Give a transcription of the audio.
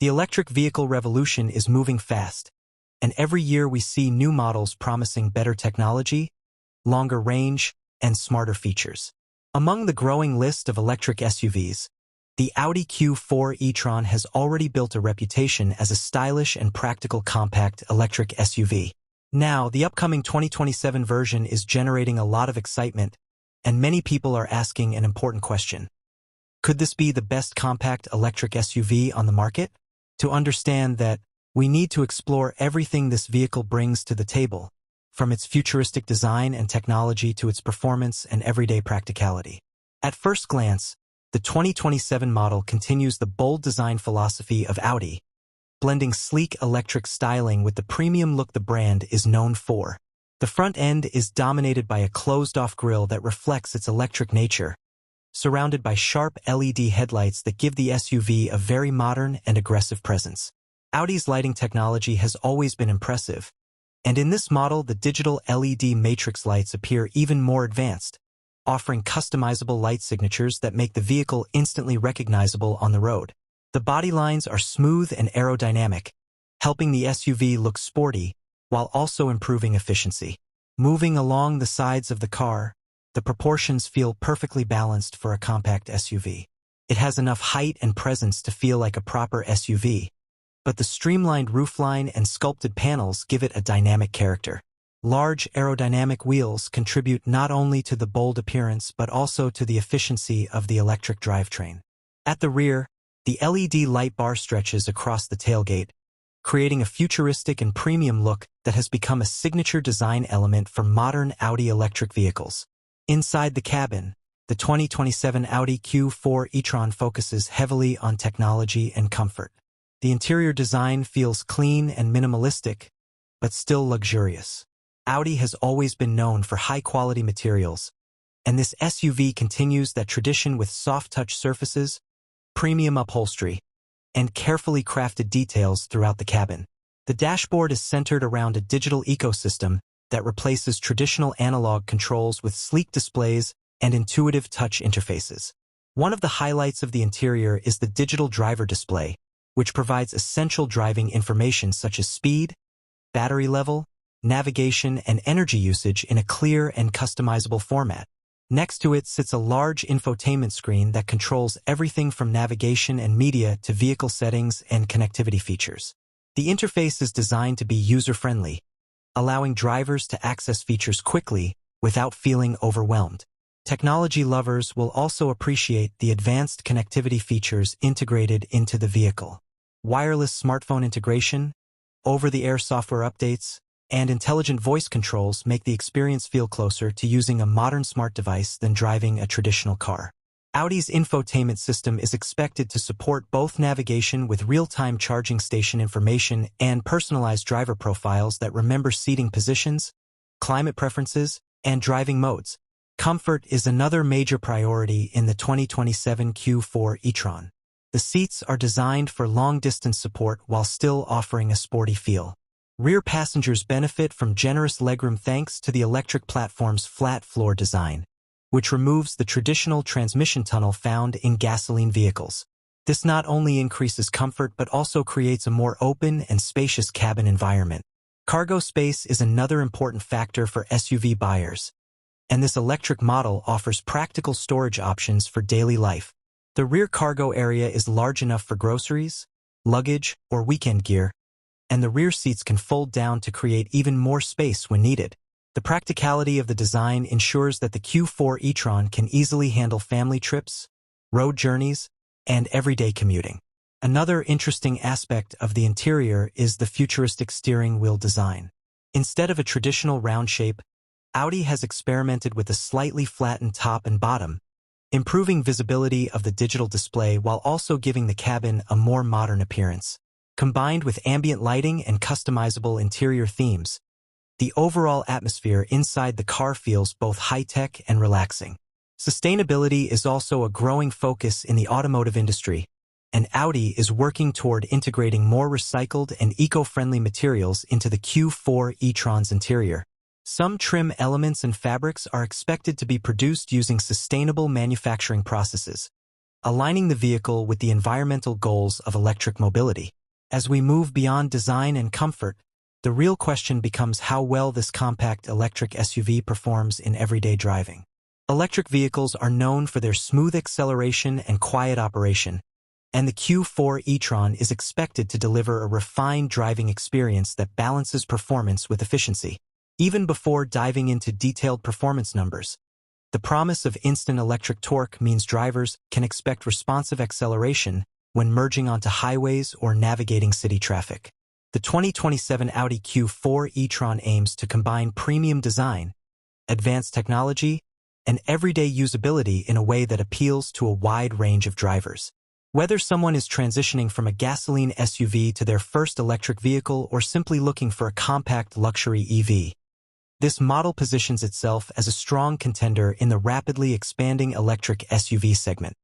The electric vehicle revolution is moving fast, and every year we see new models promising better technology, longer range, and smarter features. Among the growing list of electric SUVs, the Audi Q4 e-tron has already built a reputation as a stylish and practical compact electric SUV. Now, the upcoming 2027 version is generating a lot of excitement, and many people are asking an important question. Could this be the best compact electric SUV on the market? To understand that, we need to explore everything this vehicle brings to the table, from its futuristic design and technology to its performance and everyday practicality. At first glance, the 2027 model continues the bold design philosophy of Audi, blending sleek electric styling with the premium look the brand is known for. The front end is dominated by a closed-off grille that reflects its electric nature, surrounded by sharp LED headlights that give the SUV a very modern and aggressive presence. Audi's lighting technology has always been impressive, and in this model the digital LED matrix lights appear even more advanced, offering customizable light signatures that make the vehicle instantly recognizable on the road. The body lines are smooth and aerodynamic, helping the SUV look sporty while also improving efficiency. Moving along the sides of the car, the proportions feel perfectly balanced for a compact SUV. It has enough height and presence to feel like a proper SUV, but the streamlined roofline and sculpted panels give it a dynamic character. Large aerodynamic wheels contribute not only to the bold appearance but also to the efficiency of the electric drivetrain. At the rear, the LED light bar stretches across the tailgate, creating a futuristic and premium look that has become a signature design element for modern Audi electric vehicles. Inside the cabin, the 2027 Audi Q4 e-tron focuses heavily on technology and comfort. The interior design feels clean and minimalistic, but still luxurious. Audi has always been known for high-quality materials, and this SUV continues that tradition with soft-touch surfaces, premium upholstery, and carefully crafted details throughout the cabin. The dashboard is centered around a digital ecosystem that replaces traditional analog controls with sleek displays and intuitive touch interfaces. One of the highlights of the interior is the digital driver display, which provides essential driving information such as speed, battery level, navigation, and energy usage in a clear and customizable format. Next to it sits a large infotainment screen that controls everything from navigation and media to vehicle settings and connectivity features. The interface is designed to be user-friendly, allowing drivers to access features quickly without feeling overwhelmed. Technology lovers will also appreciate the advanced connectivity features integrated into the vehicle. Wireless smartphone integration, over-the-air software updates, and intelligent voice controls make the experience feel closer to using a modern smart device than driving a traditional car. Audi's infotainment system is expected to support both navigation with real-time charging station information and personalized driver profiles that remember seating positions, climate preferences, and driving modes. Comfort is another major priority in the 2027 Q4 e-tron. The seats are designed for long-distance support while still offering a sporty feel. Rear passengers benefit from generous legroom thanks to the electric platform's flat floor design, which removes the traditional transmission tunnel found in gasoline vehicles. This not only increases comfort but also creates a more open and spacious cabin environment. Cargo space is another important factor for SUV buyers, and this electric model offers practical storage options for daily life. The rear cargo area is large enough for groceries, luggage, or weekend gear, and the rear seats can fold down to create even more space when needed. The practicality of the design ensures that the Q4 e-tron can easily handle family trips, road journeys, and everyday commuting. Another interesting aspect of the interior is the futuristic steering wheel design. Instead of a traditional round shape, Audi has experimented with a slightly flattened top and bottom, improving visibility of the digital display while also giving the cabin a more modern appearance. Combined with ambient lighting and customizable interior themes, the overall atmosphere inside the car feels both high-tech and relaxing. Sustainability is also a growing focus in the automotive industry, and Audi is working toward integrating more recycled and eco-friendly materials into the Q4 e-tron's interior. Some trim elements and fabrics are expected to be produced using sustainable manufacturing processes, aligning the vehicle with the environmental goals of electric mobility. As we move beyond design and comfort, the real question becomes how well this compact electric SUV performs in everyday driving. Electric vehicles are known for their smooth acceleration and quiet operation, and the Q4 e-tron is expected to deliver a refined driving experience that balances performance with efficiency. Even before diving into detailed performance numbers, the promise of instant electric torque means drivers can expect responsive acceleration when merging onto highways or navigating city traffic. The 2027 Audi Q4 e-tron aims to combine premium design, advanced technology, and everyday usability in a way that appeals to a wide range of drivers. Whether someone is transitioning from a gasoline SUV to their first electric vehicle or simply looking for a compact luxury EV, this model positions itself as a strong contender in the rapidly expanding electric SUV segment.